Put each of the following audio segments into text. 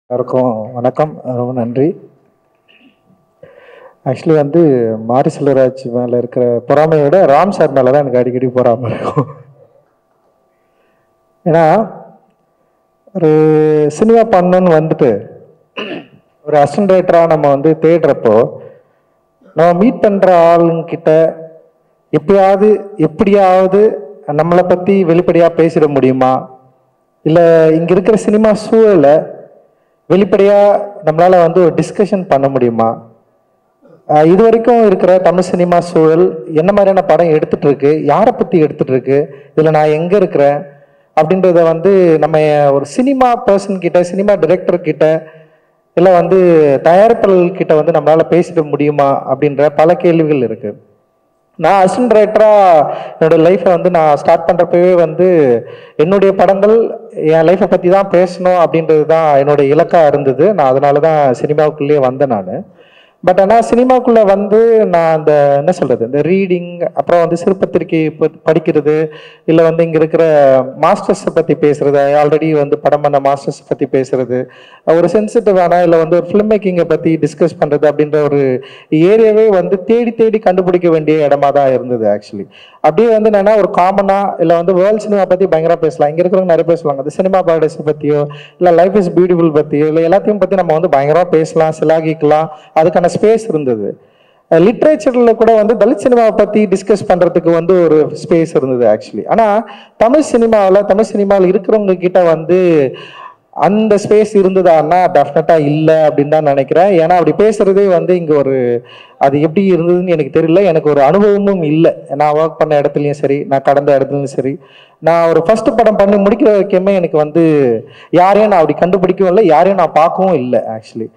எல்லாருக்கும் வணக்கம். ரொம்ப நன்றி. ஆக்சுவலி மாரி செல்வராஜ் மேலே இருக்கிற பொறாமையோட ராம் சார் மேலே தான் எனக்கு அடிக்கடி பொறாமை இருக்கும். ஏன்னா ஒரு சினிமா பண்ணணும்னு ஒரு அசிஸ்டன்ட் ரைட்டராக நம்ம தேடுறப்போ நம்ம மீட் பண்ணுற ஆளுங்கிட்ட எப்படியாவது நம்மளை பற்றி வெளிப்படையாக பேசிட முடியுமா, இல்லை இங்கே இருக்கிற சினிமா சூழலை வெளிப்படையாக நம்மளால் ஒரு டிஸ்கஷன் பண்ண முடியுமா, இது வரைக்கும் இருக்கிற தமிழ் சினிமா சூழல் என்ன மாதிரியான படம் எடுத்துட்டு இருக்கு, யாரை பற்றி எடுத்துட்டு இருக்கு, இதில் நான் எங்கே இருக்கிறேன் அப்படின்றத நம்ம ஒரு சினிமா பர்சன் கிட்ட, சினிமா டைரக்டர் கிட்ட, இல்லை தயாரிப்பாளர்கள் கிட்ட நம்மளால பேசிட முடியுமா அப்படின்ற பல கேள்விகள் இருக்கு. நான் அசிஸ்டன்ட் ரைட்டராக என்னோட லைஃப்பை நான் ஸ்டார்ட் பண்ணுறப்பவே என்னுடைய படங்கள் என் லைஃப்பை பற்றி தான் பேசணும் அப்படின்றது தான் என்னுடைய இலக்காக இருந்தது. நான் அதனால தான் சினிமாவுக்குள்ளேயே வந்தேன் நான். பட் ஆனால் சினிமாக்குள்ளே நான் அந்த என்ன சொல்கிறது, இந்த ரீடிங், அப்புறம் சிறுபத்திரிக்கை படிக்கிறது, இல்லை இங்கே இருக்கிற மாஸ்டர்ஸை பற்றி பேசுகிறது, ஆல்ரெடி படம் பண்ண மாஸ்டர்ஸ் பற்றி பேசுகிறது, ஒரு சென்சிட்டிவான இல்லை ஒரு ஃபிலிம் மேக்கிங்கை பற்றி டிஸ்கஸ் பண்ணுறது அப்படின்ற ஒரு ஏரியாவே தேடி தேடி கண்டுபிடிக்க வேண்டிய இடமா தான் இருந்தது ஆக்சுவலி. அப்படியே என்னன்னா ஒரு காமனாக இல்லை வேர்ல்ட் சினிமா பற்றி பயங்கரமாக பேசலாம். இங்கே இருக்கிறவங்க நிறைய பேசுவாங்க, அந்த சினிமா பாரடைஸை பற்றியோ இல்லை லைஃப் இஸ் பியூட்டிஃபுல் பற்றியோ இல்லை எல்லாத்தையும் பற்றி நம்ம பயங்கரமாக பேசலாம், சிலாகிக்கலாம், அதுக்கான ஸ்பேஸ் இருந்தது. லிட்ரேச்சர்ல கூட தலித் சினிமாவை பத்தி டிஸ்கஸ் பண்றதுக்கு ஒரு ஸ்பேஸ் இருந்தது ஆக்சுவலி. ஆனா தமிழ் சினிமாவில் இருக்கிறவங்க கிட்ட அந்த ஸ்பேஸ் இருந்ததான்னா டெஃபினட்டா இல்லை அப்படின்னு தான் நினைக்கிறேன். ஏன்னா அப்படி பேசுறதே இங்க அது எப்படி இருந்ததுன்னு எனக்கு தெரியல, எனக்கு ஒரு அனுபவமும் இல்லை. நான் ஒர்க் பண்ண இடத்துலையும் சரி, நான் கடந்த இடத்துலையும் சரி, நான் ஒரு ஃபர்ஸ்ட் படம் பண்ணி முடிக்கிற வரைக்குமே எனக்கு யாரையும் நான் அப்படி கண்டுபிடிக்கவும் இல்லை, யாரையும் நான் பார்க்கவும் இல்லை ஆக்சுவலி.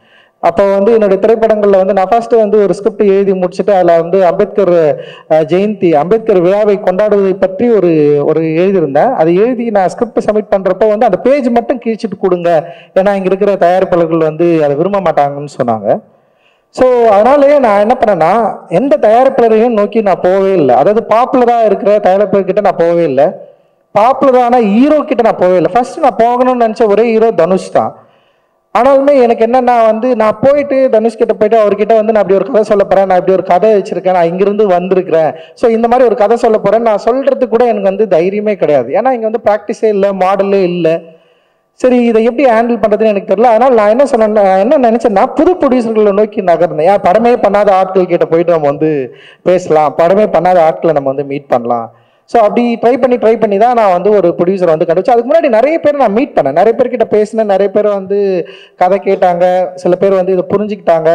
அப்போ என்னுடைய திரைப்படங்கள்ல நான் ஃபர்ஸ்ட் ஒரு ஸ்கிரிப்ட் எழுதி முடிச்சுட்டு அதில் அம்பேத்கர் ஜெயந்தி, அம்பேத்கர் விழாவை கொண்டாடுவதை பற்றி ஒரு எழுதியிருந்தேன். அதை எழுதி நான் ஸ்கிரிப்ட் சப்மிட் பண்றப்போ அந்த பேஜ் மட்டும் கிழிச்சிட்டு கொடுங்க, ஏன்னா இங்க இருக்கிற தயாரிப்பாளர்கள் அதை விரும்ப மாட்டாங்கன்னு சொன்னாங்க. ஸோ அதனாலேயே நான் என்ன பண்ணேன்னா, எந்த தயாரிப்பாளரையும் நோக்கி நான் போகவே இல்லை. அதாவது பாப்புலரா இருக்கிற தயாரிப்பாளர்கிட்ட நான் போகவே இல்லை, பாப்புலரான ஹீரோ கிட்ட நான் போகவே இல்லை. ஃபர்ஸ்ட் நான் போகணும்னு நினைச்ச ஒரே ஹீரோ தனுஷ் தான். ஆனாலுமே எனக்கு என்னன்னா நான் போயிட்டு தனுஷ் கிட்ட போயிட்டு அவர்கிட்ட நான் அப்படி ஒரு கதை சொல்ல போறேன், நான் இப்படி ஒரு கதை வச்சிருக்கேன், நான் இங்கிருந்து வந்திருக்கிறேன், ஸோ இந்த மாதிரி ஒரு கதை சொல்ல போறேன் நான் சொல்றதுக்கு கூட எனக்கு தைரியமே கிடையாது. ஏன்னா இங்க ப்ராக்டிஸே இல்லை, மாடலே இல்லை. சரி, இதை எப்படி ஹேண்டில் பண்றதுன்னு எனக்கு தெரியல. அதனால நான் என்ன சொன்னேன், என்ன நினைச்சேன்னா புது ப்ரொடியூசர்களை நோக்கி நகர்ந்தேன். ஏன் படமே பண்ணாத ஆட்கள் கிட்ட போயிட்டு நம்ம பேசலாம், படமே பண்ணாத ஆட்களை நம்ம மீட் பண்ணலாம். ஸோ அப்படி ட்ரை பண்ணி தான் நான் ஒரு ப்ரொடியூசர் கண்டுபிடிச்சேன். அதுக்கு முன்னாடி நிறைய பேர் நான் மீட் பண்ணேன், நிறைய பேர்கிட்ட பேசினேன், நிறைய பேர் கதை கேட்டாங்க, சில பேர் இதை புரிஞ்சுக்கிட்டாங்க.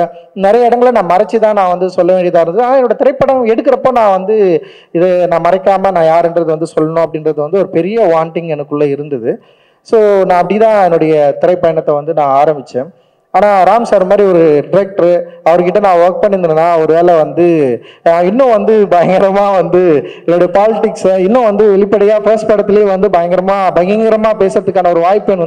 நிறைய இடங்களை நான் மறைச்சி தான் நான் சொல்ல வேண்டியதாக இருந்தது. ஆனால் என்னோட திரைப்படம் எடுக்கிறப்போ நான் இதை நான் மறைக்காம நான் யாருன்றது சொல்லணும் அப்படின்றது ஒரு பெரிய வாண்டிங் எனக்குள்ளே இருந்தது. ஸோ நான் அப்படிதான் என்னுடைய திரைப்பயணத்தை நான் ஆரம்பித்தேன். ஆனால் ராம் சார் மாதிரி ஒரு டிரெக்டர், அவர்கிட்ட நான் ஒர்க் பண்ணியிருந்தேன்னா ஒரு வேளை இன்னும் பயங்கரமாக என்னுடைய பாலிடிக்ஸை இன்னும் வெளிப்படையாக ஃபர்ஸ்ட் படத்துலேயே பயங்கரமாக பேசுறதுக்கான ஒரு வாய்ப்பு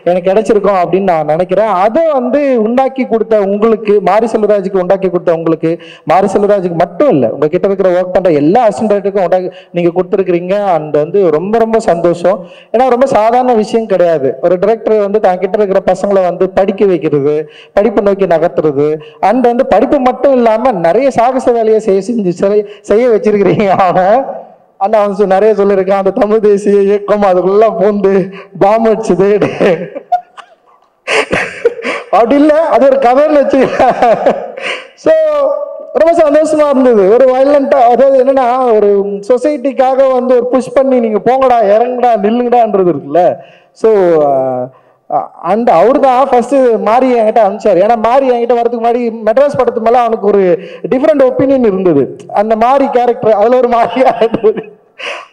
எனக்கு கிடைச்சிருக்கும் அப்படின்னு நான் நினைக்கிறேன். அதை உண்டாக்கி கொடுத்த உங்களுக்கு, மாரி செல்வராஜுக்கு உண்டாக்கி கொடுத்த உங்களுக்கு, மாரி செல்வராஜுக்கு மட்டும் இல்லை, உங்ககிட்ட இருக்கிற ஒர்க் பண்ணுற எல்லா அசிஸ்டன்ட்டுக்கும் உண்டாக்கி நீங்கள் கொடுத்துருக்குறீங்க. அண்ட் ரொம்ப ரொம்ப சந்தோஷம். ஏன்னா ரொம்ப சாதாரண விஷயம் கிடையாது. ஒரு டிரெக்டர் தான் கிட்ட இருக்கிற பசங்களை படிக்க வைக்கிறது, படிப்பு நோக்கி நகர்த்துறது, அண்ட் படிப்பு மட்டும் இல்லாம நிறைய சாகச வேலையை செய்ய வச்சிருக்கிறீங்க. அவன் நிறைய சொல்லியிருக்கான், அந்த தமிழ் தேசிய இயக்கம் அதுக்குள்ள பூந்து பாம்பு அடிச்சது அப்படி இல்லை, அது ஒரு கதைன்னு வச்சுக்க. ஸோ ரொம்ப சந்தோஷமா இருந்தது. ஒரு வயலண்டா, அதாவது என்னன்னா ஒரு சொசைட்டிக்காக ஒரு புஷ் பண்ணி நீங்க போங்கடா, இறங்குடா, நில்லுங்கடான்றது இருக்குல்ல. ஸோ அண்ட் அவரு தான் ஃபர்ஸ்ட் மாரி என்கிட்ட அனுப்பிச்சாரு. ஏன்னா மாரி என்கிட்ட வரதுக்கு முன்னாடி மெட்ராஸ் படத்து மேல அவனுக்கு ஒரு டிஃப்ரெண்ட் ஒப்பீனியன் இருந்தது. அந்த மாரி கேரக்டர் அதுல ஒரு மாரியா இருந்தது.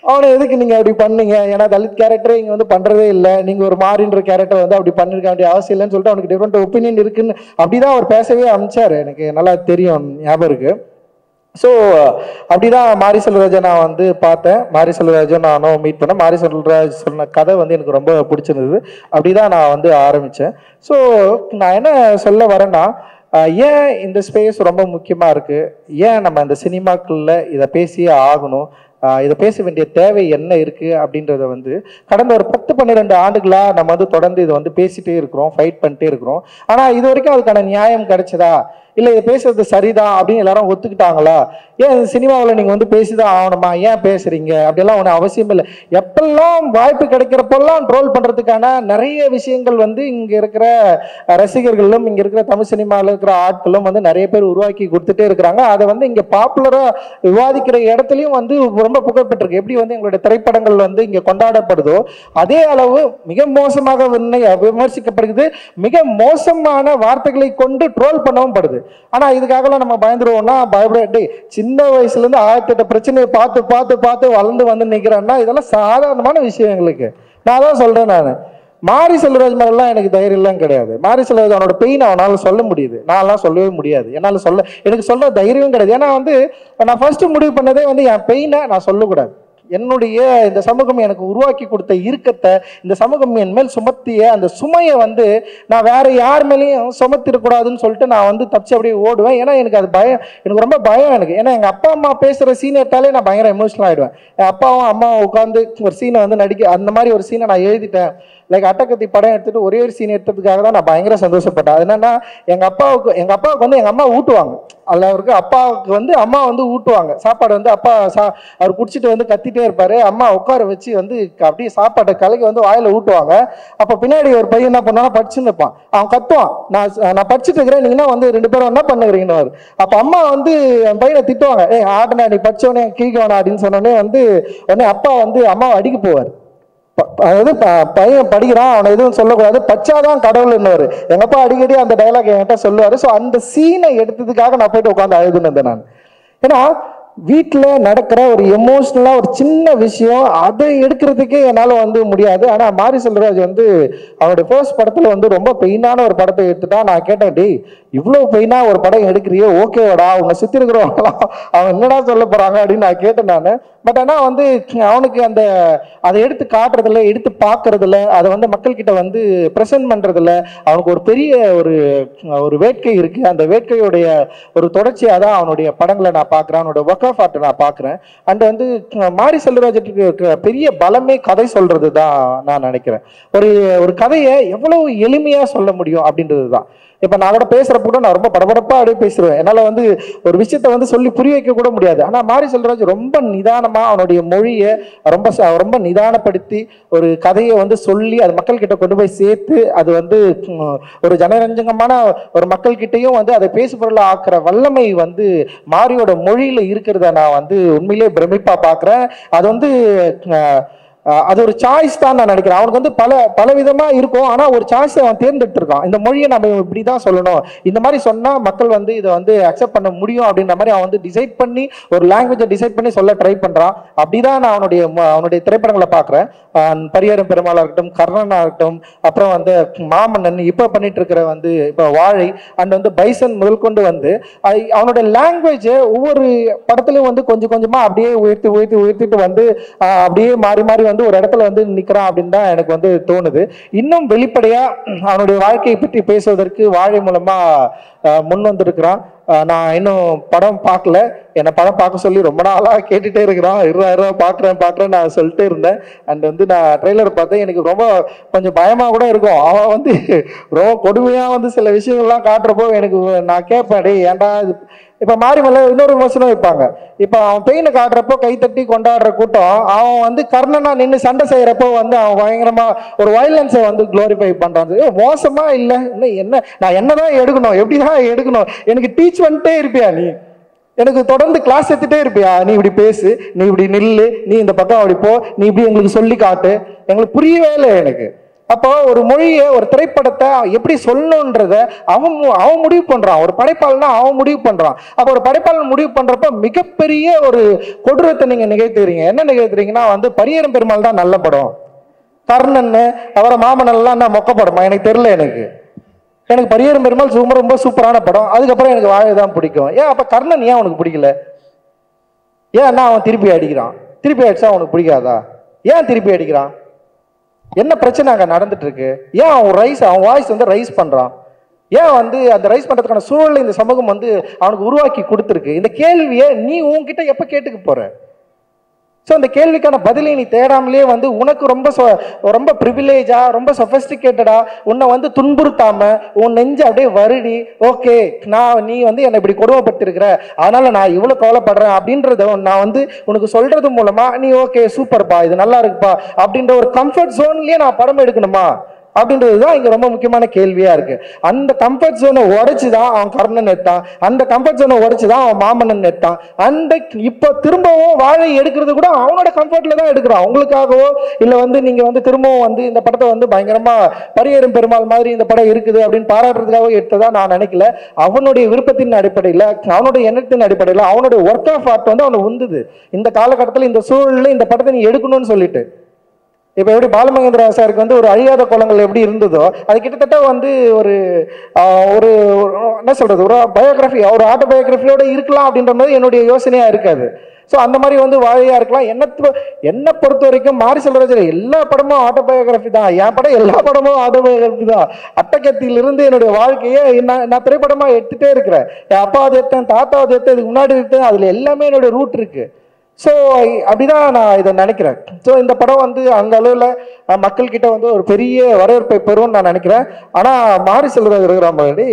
அவனை எதுக்கு நீங்க அப்படி பண்ணீங்க, ஏன்னா தலித் கேரக்டரே இங்க பண்றதே இல்லை, நீங்க ஒரு மாரின்ற கேரக்டர் அப்படி பண்ணிருக்க வேண்டிய அவசியம் இல்லைன்னு சொல்லிட்டு அவனுக்கு டிஃப்ரெண்ட் ஒப்பீனியன் இருக்குன்னு அப்படிதான் அவர் பேசவே அனுப்பிச்சாரு. எனக்கு நல்லா தெரியும், ஞாபகம் இருக்கு. ஸோ அப்படிதான் மாரி செல்வராஜை நான் பார்த்தேன். மாரி செல்வராஜும் நானும் மீட் பண்ணேன். மாரி செல்வராஜ் சொன்ன கதை எனக்கு ரொம்ப பிடிச்சிருந்தது. அப்படிதான் நான் ஆரம்பித்தேன். ஸோ நான் என்ன சொல்ல வரேன்னா, ஏன் இந்த ஸ்பேஸ் ரொம்ப முக்கியமாக இருக்குது, ஏன் நம்ம இந்த சினிமாக்குள்ள இதை பேசியே ஆகணும், இதை பேச வேண்டிய தேவை என்ன இருக்குது அப்படின்றத வந்து கடந்த ஒரு 10-12 ஆண்டுகளாக நம்ம வந்து தொடர்ந்து இதை வந்து பேசிகிட்டே இருக்கிறோம், ஃபைட் பண்ணிட்டே இருக்கிறோம். ஆனால் இது வரைக்கும் அதுக்கான நியாயம் கிடைச்சதா, இல்லை இது பேசுறது சரிதான் அப்படின்னு எல்லாரும் ஒத்துக்கிட்டாங்களா? ஏன் சினிமாவில் நீங்கள் வந்து பேசிதான் ஆகணுமா, ஏன் பேசுறீங்க அப்படியெல்லாம் ஒன்றும் அவசியம் இல்லை. எப்பெல்லாம் வாய்ப்பு கிடைக்கிறப்பெல்லாம் ட்ரோல் பண்ணுறதுக்கான நிறைய விஷயங்கள் வந்து இங்கே இருக்கிற ரசிகர்களும் இங்கே இருக்கிற தமிழ் சினிமாவில் இருக்கிற ஆட்களும் வந்து நிறைய பேர் உருவாக்கி கொடுத்துட்டே இருக்கிறாங்க. அதை வந்து இங்கே பாப்புலராக விவாதிக்கிற இடத்துலையும் வந்து ரொம்ப புகழ்பெற்றிருக்கு. எப்படி வந்து எங்களுடைய திரைப்படங்கள் வந்து இங்கே கொண்டாடப்படுதோ அதே அளவு மிக மோசமாக விமர்சிக்கப்படுகிறது, மிக மோசமான வார்த்தைகளை கொண்டு ட்ரோல் பண்ணவும் படுது. ஆனா இதுக்காகலாம் நம்ம பயந்துருவோம்னா பயப்பட சின்ன வயசுல இருந்து 1008 பிரச்சனையை பார்த்து பார்த்து பார்த்து வளர்ந்து வந்து நிக்கிறேன்னா இதெல்லாம் சாதாரணமான விஷயம் எங்களுக்கு. நான் தான் சொல்றேன், நான் மாரி செல்வராஜ் மேலாம் எனக்கு தைரியம் எல்லாம் கிடையாது. மாரி செல்வராஜ் அவனோட பெயின் அவனால சொல்ல முடியுது, நான்லாம் சொல்லவே முடியாது. என்னால எனக்கு சொல்ற தைரியம் கிடையாது. ஏன்னா வந்து நான் ஃபர்ஸ்ட் முடிவு பண்ணதே வந்து என் பெயினை நான் சொல்லக்கூடாது. என்னுடைய இந்த சமூகம் எனக்கு உருவாக்கி கொடுத்த இறுக்கத்தை, இந்த சமூகம் என் மேல் சுமத்திய அந்த சுமையை வந்து நான் வேற யார் மேலேயும் சுமத்திடக்கூடாதுன்னு சொல்லிட்டு நான் வந்து தப்பிச்சு அப்படியே ஓடுவேன். ஏன்னா எனக்கு அது பயம், எனக்கு ரொம்ப பயம் எனக்கு. ஏன்னா எங்கள் அப்பா அம்மா பேசுகிற சீன் எடுத்தாலே நான் பயங்கர எமோஷனல் ஆகிடுவேன். என் அப்பாவும் அம்மாவும் உட்காந்து ஒரு சீனை வந்து நடிக்க, அந்த மாதிரி ஒரு சீனை நான் எழுதிட்டேன். லைக் அட்டகத்தி படம் எடுத்துட்டு ஒரே ஒரு சீன் எடுத்ததுக்காக தான் நான் பயங்கர சந்தோஷப்பட்டேன். அது என்னன்னா எங்கள் அப்பாவுக்கு வந்து எங்கள் அம்மா ஊட்டுவாங்க. அதில் அவருக்கு அப்பாவுக்கு வந்து அம்மா வந்து ஊட்டுவாங்க சாப்பாடு வந்து. அப்பா அவர் குடிச்சிட்டு வந்து கத்திட்டே இருப்பாரு, அம்மா உட்கார வச்சு வந்து அப்படியே சாப்பாட்டை கலக்கி வந்து வாயில ஊட்டுவாங்க. அப்போ பின்னாடி ஒரு பையன் என்ன பண்ணுவானா, படிச்சுன்னு இருப்பான், அவன் கத்துவான், நான் படிச்சுட்டு இருக்கிறேன், நீங்கன்னா வந்து 2 பேரும் என்ன பண்ணுறீங்கன்னு. அப்போ அம்மா வந்து என் பையனை திட்டுவாங்க, ஆட்டனா நீ படிச்சவனே கீழ்கவனா அப்படின்னு சொன்னோடனே வந்து உடனே அப்பா வந்து அம்மாவை அடிக்க போவார். அதாவது பையன் படிக்கிறான், அவனை எதுவும் சொல்லக்கூடாது, பச்சாதான் கடவுள்னுவாரு. எங்க அப்பா அடிக்கடி அந்த டைலாக் என்கிட்ட சொல்லுவாரு. ஸோ அந்த சீனை எடுத்ததுக்காக நான் போயிட்டு உட்காந்து அழுதுனேன் நான். ஏன்னா வீட்டில் நடக்கிற ஒரு எமோஷ்னலா ஒரு சின்ன விஷயம் அதை எடுக்கிறதுக்கே என்னால் வந்து முடியாது. ஆனால் மாரி செல்வராஜ் வந்து அவனுடைய ஃபர்ஸ்ட் படத்தில் வந்து ரொம்ப பெயினான ஒரு படத்தை எடுத்துட்டா. நான் கேட்டேன், டேய் இவ்வளோ பெயினா ஒரு படம் எடுக்கிறியோ, ஓகேவாடா, அவங்க சுற்றி இருக்கிறவங்களாம் அவன் என்னடா சொல்ல போறாங்க அப்படின்னு நான் கேட்டேன் நான். பட் ஆனால் வந்து அவனுக்கு அந்த அதை எடுத்து காட்டுறதில்ல, எடுத்து பார்க்கறதில்ல, அதை வந்து மக்கள்கிட்ட வந்து ப்ரெசென்ட் பண்றதில்ல. அவனுக்கு ஒரு பெரிய ஒரு வேட்கை இருக்கு. அந்த வேட்கையுடைய ஒரு தொடர்ச்சியாக தான் அவனுடைய படங்களை நான் பார்க்குறேன், அவனோட ஒர்க் ஆஃப் ஆர்ட்டை நான் பார்க்குறேன். அண்ட் வந்து மாரி செல்வராஜுக்கு பெரிய பலமே கதை சொல்றது தான் நான் நினைக்கிறேன். ஒரு கதையை எவ்வளவு எளிமையா சொல்ல முடியும் அப்படின்றது தான். இப்போ நான் கூட பேசுறப்ப கூட நான் ரொம்ப படபடப்பா அப்படியே பேசுவேன். என்னால் வந்து ஒரு விஷயத்த வந்து சொல்லி புரிய வைக்க கூட முடியாது. ஆனால் மாரி செல்வராஜ் ரொம்ப நிதானமா அவனுடைய மொழியை ரொம்ப நிதானப்படுத்தி ஒரு கதையை வந்து சொல்லி அது மக்கள் கிட்ட கொண்டு போய் சேர்த்து அது வந்து ஒரு ஜனரஞ்சகமான ஒரு மக்கள் கிட்டையும் வந்து அதை பேசு பொருளை ஆக்குற வல்லமை வந்து மாரியோட மொழியில இருக்கிறத நான் வந்து உண்மையிலேயே பிரமிப்பா பார்க்குறேன். அது வந்து அது ஒரு சாய்ஸ் தான் நான் நினைக்கிறேன். அவனுக்கு வந்து பல விதமா இருக்கும், ஆனா ஒரு சாய்ஸ் அவன் தேர்ந்தெடுத்திருக்கான். இந்த மொழியை நம்ம இப்படிதான் சொல்லணும், இந்த மாதிரி சொன்னா மக்கள் வந்து இதை வந்து அக்செப்ட் பண்ண முடியும் அப்படின்ற மாதிரி அவன் வந்து டிசைட் பண்ணி ஒரு லாங்குவேஜை டிசைட் பண்ணி சொல்ல ட்ரை பண்றான். அப்படிதான் நான் அவனுடைய திரைப்படங்களை பார்க்குறேன். பரியரும் பெருமாளா இருக்கட்டும், கர்ணனா இருக்கட்டும், அப்புறம் வந்து மாமன்னன், இப்ப பண்ணிட்டு இருக்கிற வந்து இப்ப வாழை, அண்ட் வந்து பைசன் முதல் கொண்டு வந்து அவனுடைய லாங்குவேஜ் ஒவ்வொரு படத்துலயும் வந்து கொஞ்சம் கொஞ்சமா அப்படியே உயர்த்திட்டு வந்து அப்படியே மாறி மாறி வந்து ஒரு இடத்துல வந்து நிக்கிறான் அப்படின்னு தான் எனக்கு வந்து தோணுது. இன்னும் வெளிப்படையா அவனுடைய வாழ்க்கையை பற்றி பேசுவதற்கு வாழை மூலமா முன் வந்திருக்கிறான். நான் இன்னும் படம் பார்க்கல, என்னை படம் பார்க்க சொல்லி ரொம்ப நாளாக கேட்டுகிட்டே இருக்கிறான். 20,000 பார்க்குறேன் நான் சொல்லிட்டே இருந்தேன். அண்ட் வந்து நான் ட்ரெய்லர் பார்த்தேன், எனக்கு ரொம்ப கொஞ்சம் பயமாக கூட இருக்கும். அவன் வந்து ரொம்ப கொடுமையாக வந்து சில விஷயங்கள்லாம் காட்டுறப்போ எனக்கு நான் கேட்பேன், டே ஏன்டா இது. இப்போ மாறி மேலே இன்னொரு விமர்சனம் வைப்பாங்க. இப்போ அவன் பெயினை காட்டுறப்போ கைத்தட்டி கொண்டாடுற கூட்டம், அவன் வந்து கர்ணனா நின்று சண்டை செய்கிறப்போ வந்து அவன் பயங்கரமாக ஒரு வயலன்ஸை வந்து குளோரிஃபை பண்ணுறான். மோசமா இல்லை, என்ன நான் என்னதான் எடுக்கணும், எப்படிதான் எடுக்கணும், எனக்கு டீச் பண்ணிட்டே இருப்பியா நீ, எனக்கு தொடர்ந்து கிளாஸ் எடுத்துட்டே இருப்பியா, நீ இப்படி பேசு, நீ இப்படி நில்லு, நீ இந்த பக்கம் அப்படி போ, நீ இப்படி எங்களுக்கு சொல்லி காட்டு, எங்களுக்கு புரியவே இல்லை எனக்கு. அப்போ ஒரு மொழியை ஒரு திரைப்படத்தை எப்படி சொல்லணுன்றத அவன் முடிவு பண்றான். ஒரு படைப்பாளனா அவன் முடிவு பண்றான். அப்போ ஒரு படைப்பாளன் முடிவு பண்றப்ப மிகப்பெரிய ஒரு கொடூரத்தை நீங்க நிகழ்த்துறீங்க. என்ன நிகழ்த்துறீங்கன்னா வந்து பரியரும் பெருமாள் தான் நல்ல படம், கர்ணன் அவரை மாமன்னன்லாம் என்ன மொக்க படமா எனக்கு தெரியல. எனக்கு பரியரும் பெருமாள் ரொம்ப சூப்பரான படம். அதுக்கப்புறம் எனக்கு வாழை தான் பிடிக்கும். ஏன் அப்ப கர்ணன் ஏன் உனக்கு பிடிக்கல? ஏன்னா அவன் திருப்பி அடிக்கிறான், திருப்பி அடிச்சா அவனுக்கு பிடிக்காதா? ஏன் திருப்பி அடிக்கிறான்? என்ன பிரச்சனை அங்கே நடந்துட்டு இருக்கு? ஏன் அவன் வாய்ஸ் வந்து ரைஸ் பண்றான்? ஏன் வந்து அந்த ரைஸ் பண்றதுக்கான சூழலை இந்த சமூகம் வந்து அவனுக்கு உருவாக்கி கொடுத்துருக்கு? இந்த கேள்வியை நீ உன்கிட்ட எப்ப கேட்டுக்க போற? ஸோ அந்த கேள்விக்கான பதிலை நீ தேடாமலே வந்து உனக்கு ரொம்ப ப்ரிவிலேஜா, ரொம்ப சொஃபஸ்டிகேட்டடா உன்னை வந்து துன்புறுத்தாம உன் நெஞ்சு அப்படியே வருடி, ஓகே நீ வந்து என்னை இப்படி கொடுமைப்பட்டிருக்கிற, அதனால நான் இவ்வளோ கவலைப்படுறேன் அப்படின்றத நான் வந்து உனக்கு சொல்றது மூலமா நீ ஓகே சூப்பர்ப்பா, இது நல்லா இருக்குப்பா அப்படின்ற ஒரு கம்ஃபர்ட் ஜோன்லயே நான் படம் எடுக்கணுமா அப்படின்றதுதான் இங்க ரொம்ப முக்கியமான கேள்வியா இருக்கு. அந்த கம்ஃபர்ட் ஜோனை உடைச்சுதான் அவன் கர்ணன் எடுத்தான், அந்த கம்ஃபர்ட் ஜோனை உடைச்சுதான் அவன் மாமன்னன் எடுத்தான். அந்த இப்ப திரும்பவும் வாழை எடுக்கிறது கூட அவனோட கம்ஃபர்ட்ல தான் எடுக்கிறான். உங்களுக்காகவோ இல்ல வந்து நீங்க வந்து திரும்பவும் வந்து இந்த படத்தை வந்து பயங்கரமா பரியேறும் பெருமாள் மாதிரி இந்த படம் இருக்குது அப்படின்னு பாராட்டுறதுக்காக எடுத்ததா நான் நினைக்கல. அவனுடைய விருப்பத்தின் அடிப்படையில், அவனுடைய எண்ணத்தின் அடிப்படையில், அவனுடைய ஒர்க் ஆஃப் ஆர்ட் வந்து அவனை உந்துது. இந்த காலகட்டத்தில் இந்த சூழலில் இந்த படத்தை நீ எடுக்கணும்னு சொல்லிட்டு இப்போ எப்படி பாலுமகேந்திரா சாருக்கு வந்து ஒரு அழியாத குளங்கள் எப்படி இருந்ததோ அது கிட்டத்தட்ட வந்து ஒரு ஒரு என்ன சொல்றது, ஒரு பயோகிராஃபி, ஒரு ஆட்டோபயோகிராஃபியோட இருக்கலாம் அப்படின்ற மாதிரி என்னுடைய யோசனையா இருக்காது. ஸோ அந்த மாதிரி வந்து வாழையா இருக்கலாம். என்னை பொறுத்த வரைக்கும் மாரி செல்வராஜ் எல்லா படமும் ஆட்டோபயோகிராஃபி தான். என் படம் எல்லா படமும் ஆட்டோபயோகிராஃபி தான். அட்டகத்திலிருந்து என்னுடைய வாழ்க்கையை நான் திரைப்படமா எடுத்துட்டே இருக்கிறேன். என் அப்பாவது எடுத்தேன், தாத்தாவது எடுத்தேன், இதுக்கு முன்னாடி எடுத்தேன், அதுல எல்லாமே என்னுடைய ரூட் இருக்கு. ஸோ அப்படிதான் நான் இதை நினைக்கிறேன். ஸோ இந்த படம் வந்து அந்த அளவில் மக்கள்கிட்ட வந்து ஒரு பெரிய வரவேற்பை பெறும்னு நான் நினைக்கிறேன். ஆனால் மாரி செல்வராஜ் இருக்கிற மாதிரி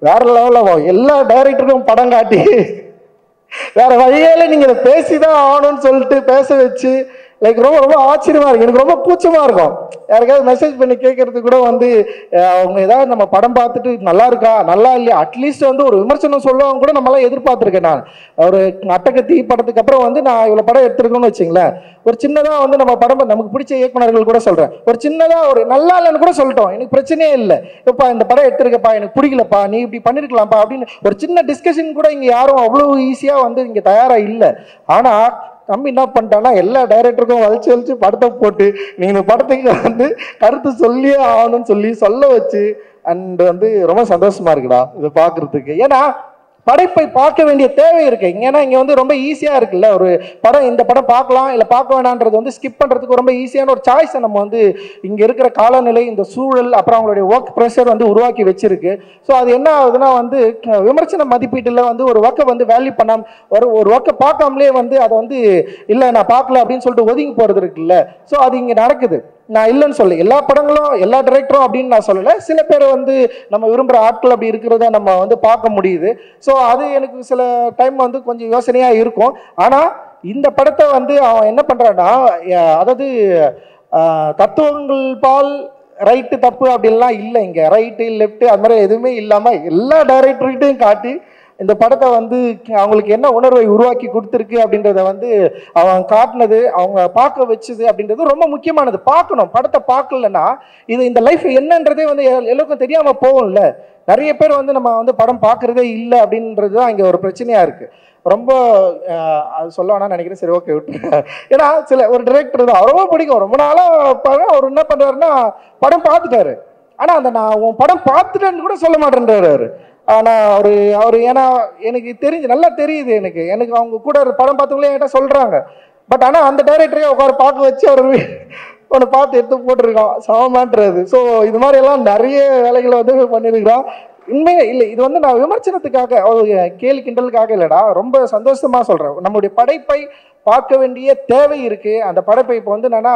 வேற லெவலில் எல்லா டைரக்டருக்கும் படம் காட்டி வேற வழியால நீங்க இதை பேசிதான் ஆகணும்னு சொல்லிட்டு பேச வச்சு லைக் ரொம்ப ரொம்ப ஆச்சரியமா இருக்கு. எனக்கு ரொம்ப கூச்சமா இருக்கும் யாருக்காவது மெசேஜ் பண்ணி கேட்கறது கூட வந்து அவங்க ஏதாவது நம்ம படம் பார்த்துட்டு நல்லா இருக்கா நல்லா இல்லையா அட்லீஸ்ட் வந்து ஒரு விமர்சனம் சொல்லுவாங்க கூட நம்மளாம் எதிர்பார்த்துருக்கேன். நான் ஒரு அட்டகத்தி படத்துக்கு அப்புறம் வந்து நான் இவ்வளவு படம் எடுத்திருக்கேன்னு வச்சுங்களேன், ஒரு சின்னதா வந்து நம்ம படம் நமக்கு பிடிச்ச இயக்குனர்கள் கூட சொல்றேன், ஒரு சின்னதா ஒரு நல்லா இல்லைன்னு கூட சொல்லிட்டோம், எனக்கு பிரச்சனையே இல்லை, இப்பா இந்த படம் எடுத்திருக்கப்பா எனக்கு பிடிக்கலப்பா நீ இப்படி பண்ணிருக்கலாம்ப்பா அப்படின்னு ஒரு சின்ன டிஸ்கஷன் கூட இங்க யாரும் அவ்வளவு ஈஸியா வந்து இங்க தயாரா இல்லை. ஆனா தம்பி என்ன பண்ணிட்டான்னா எல்லா டைரக்டருக்கும் வலிச்சு படத்தை போட்டு நீங்க இந்த படத்துக்கு வந்து கருத்து சொல்லியே ஆகணும்னு சொல்ல வச்சு அண்ட் வந்து ரொம்ப சந்தோஷமா இருக்குடா இதை பாக்குறதுக்கு. ஏன்னா படைப்பை பார்க்க வேண்டிய தேவை இருக்கு. ஏன்னா இங்க வந்து ரொம்ப ஈஸியா இருக்குல்ல, ஒரு படம் இந்த படம் பார்க்கலாம் இல்ல பார்க்க வேணான்றது வந்து ஸ்கிப் பண்றதுக்கு ரொம்ப ஈஸியான ஒரு சாய்ஸை நம்ம வந்து இங்க இருக்கிற காலநிலை, இந்த சூழல், அப்புறம் அவங்களுடைய ஒர்க் ப்ரெஷர் வந்து உருவாக்கி வச்சிருக்கு. ஸோ அது என்ன ஆகுதுன்னா வந்து விமர்சன மதிப்பீட்டுல வந்து ஒரு ஒர்க்கை வந்து வேல்யூ பண்ணாம ஒரு ஒர்க்கை பார்க்காமலே வந்து அதை வந்து இல்லை நான் பார்க்கல அப்படின்னு சொல்லிட்டு ஒதுங்கி போறது இருக்குல்ல. ஸோ அது இங்க நடக்குது. நான் இல்லைன்னு சொல்ல, எல்லா படங்களும் எல்லா டைரக்டரும் அப்படின்னு நான் சொல்லலை, சில பேர் வந்து நம்ம விரும்புகிற ஆட்கள் அப்படி இருக்கிறத நம்ம வந்து பார்க்க முடியுது. ஸோ அது எனக்கு சில டைம் வந்து கொஞ்சம் யோசனையா இருக்கும். ஆனால் இந்த படத்தை வந்து அவன் என்ன பண்றான்னா, அதாவது தத்துவங்கள் பால் ரைட்டு தப்பு அப்படின்லாம் இல்லை, இங்க ரைட்டு லெஃப்ட் அது மாதிரி எதுவுமே இல்லாமல் எல்லா டைரக்டர்கிட்டையும் காட்டி இந்த படத்தை வந்து அவங்களுக்கு என்ன உணர்வை உருவாக்கி கொடுத்துருக்கு அப்படின்றத வந்து அவன் காட்டினது, அவங்க பார்க்க வச்சது அப்படின்றது ரொம்ப முக்கியமானது. பார்க்கணும், படத்தை பார்க்கலன்னா இது இந்த லைஃப் என்னன்றதே வந்து எல்லாருக்கும் தெரியாம போகும்ல. நிறைய பேர் வந்து நம்ம வந்து படம் பார்க்கறதே இல்லை அப்படின்றது தான் இங்கே ஒரு பிரச்சனையா இருக்கு. ரொம்ப அது சொல்ல வேணாம்னு நினைக்கிறேன், சரி ஓகே விட்டு. ஏன்னா ஒரு டைரக்டர் தான் ரொம்ப பிடிக்கும், ரொம்ப நாளாக அவர் என்ன பண்றாருன்னா படம் பார்த்துட்டாரு, ஆனால் அந்த நான் உன் படம் பார்த்துட்டேன்னு கூட சொல்ல மாட்டேன்றாரு அவர். ஆனால் அவர் ஏன்னா எனக்கு நல்லா தெரியுது, எனக்கு அவங்க கூட படம் பார்த்தவங்களே என்கிட்ட சொல்கிறாங்க. பட் ஆனால் அந்த டைரக்டரே உட்கார பார்க்க வச்சு அவர் ஒன்று பார்த்து எடுத்து போட்டிருக்கான் சமமான்றது. ஸோ இது மாதிரி எல்லாம் நிறைய வேலைகளை வந்து பண்ணியிருக்கிறான். உண்மையே இல்லை, இது வந்து நான் விமர்சனத்துக்காக கேலி கிண்டலுக்காக இல்லைடா, ரொம்ப சந்தோஷமா சொல்கிறேன். நம்முடைய படைப்பை பார்க்க வேண்டிய தேவை இருக்குது. அந்த படைப்பை இப்போ வந்து என்னன்னா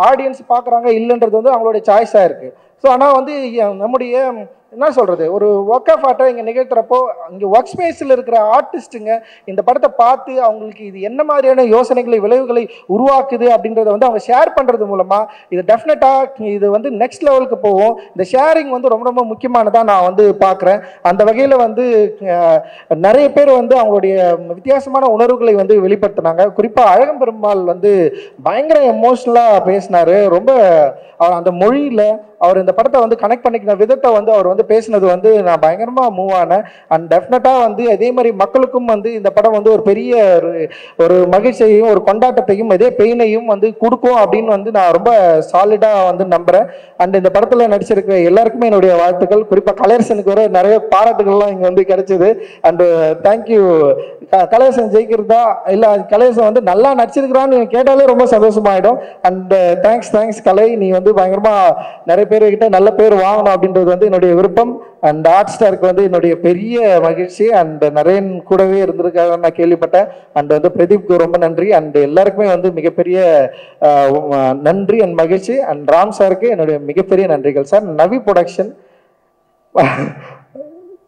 ஆடியன்ஸ் பார்க்குறாங்க இல்லைன்றது வந்து அவங்களுடைய சாய்ஸாக இருக்குது. ஸோ ஆனால் வந்து நம்முடைய என்ன சொல்கிறது, ஒரு ஒர்க் ஆஃப் ஆர்ட்டை இங்கே நிகழ்த்துறப்போ இங்கே ஒர்க் ஸ்பேஸில் இருக்கிற ஆர்டிஸ்ட்டுங்க இந்த படத்தை பார்த்து அவங்களுக்கு இது என்ன மாதிரியான யோசனைகளை விளைவுகளை உருவாக்குது அப்படின்றத வந்து அவங்க ஷேர் பண்ணுறது மூலமாக இது டெஃபினட்டாக இது வந்து நெக்ஸ்ட் லெவலுக்கு போகும். இந்த ஷேரிங் வந்து ரொம்ப ரொம்ப முக்கியமானதாக நான் வந்து பார்க்குறேன். அந்த வகையில் வந்து நிறைய பேர் வந்து அவங்களுடைய வித்தியாசமான உணர்வுகளை வந்து வெளிப்படுத்தினாங்க. குறிப்பாக அழகம் பெருமாள் வந்து பயங்கர எமோஷ்னலாக பேசினார். ரொம்ப அவர் அந்த மொழியில் அவர் இந்த படத்தை வந்து கனெக்ட் பண்ணிக்கிற விதத்தை வந்து அவர் வந்து பேசினது வந்து நான் பயங்கரமாக மூவ் ஆனேன். அண்ட் டெஃபினட்டாக வந்து அதே மாதிரி மக்களுக்கும் வந்து இந்த படம் வந்து ஒரு பெரிய ஒரு மகிழ்ச்சியையும் ஒரு கொண்டாட்டத்தையும் இதே பெயினையும் வந்து கொடுக்கும் அப்படின்னு வந்து நான் ரொம்ப சாலிடாக வந்து நம்புகிறேன். அண்ட் இந்த படத்தில் நடிச்சிருக்கிற எல்லாருக்குமே என்னுடைய வாழ்த்துக்கள். குறிப்பாக கலையரசனுக்கு வர நிறைய பாராட்டுகள்லாம் இங்கே வந்து கிடைச்சிது. And thank you. கலையரசன் ஜெயிக்கிறதா இல்லை கலையரசன் வந்து நல்லா நடிச்சிருக்கிறான்னு கேட்டாலே ரொம்ப சந்தோஷமாயிடும். அண்ட் தேங்க்ஸ் கலை, நீ வந்து பயங்கரமாக நிறைய பேர்கிட்ட நல்ல பேர் வாங்கணும் அப்படின்றது வந்து என்னுடைய விருப்பம். விருப்பம். அண்ட் ஹாட் ஸ்டாருக்கு வந்து என்னுடைய பெரிய மகிழ்ச்சி. அண்ட் நரேன் கூடவே இருந்திருக்காங்க நான் கேள்விப்பட்டேன். அண்ட் வந்து பிரதீப்க்கு ரொம்ப நன்றி. அண்ட் எல்லாருக்குமே வந்து மிகப்பெரிய நன்றி அண்ட் மகிழ்ச்சி. அண்ட் ராம் சாருக்கு என்னுடைய மிகப்பெரிய நன்றிகள் சார். நவி ப்ரொடக்ஷன்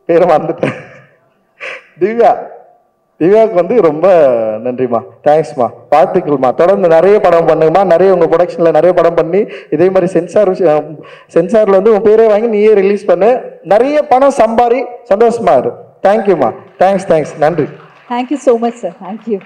பேரை மறந்துட்டேன். திவ்யாவுக்கு வந்து ரொம்ப நன்றிம்மா, தேங்க்ஸ்மா, வாழ்த்துக்கள்மா. தொடர்ந்து நிறைய படம் பண்ணுங்கம்மா. நிறைய உங்கள் ப்ரொடக்ஷனில் நிறைய படம் பண்ணி இதே மாதிரி சென்சாரில் வந்து உன் பேரே வாங்கி நீயே ரிலீஸ் பண்ணு, நிறைய பணம் சம்பாரி, சந்தோஷமா இரு. தேங்க்யூம்மா, தேங்க்ஸ், நன்றி. Thank you so much sir. Thank you.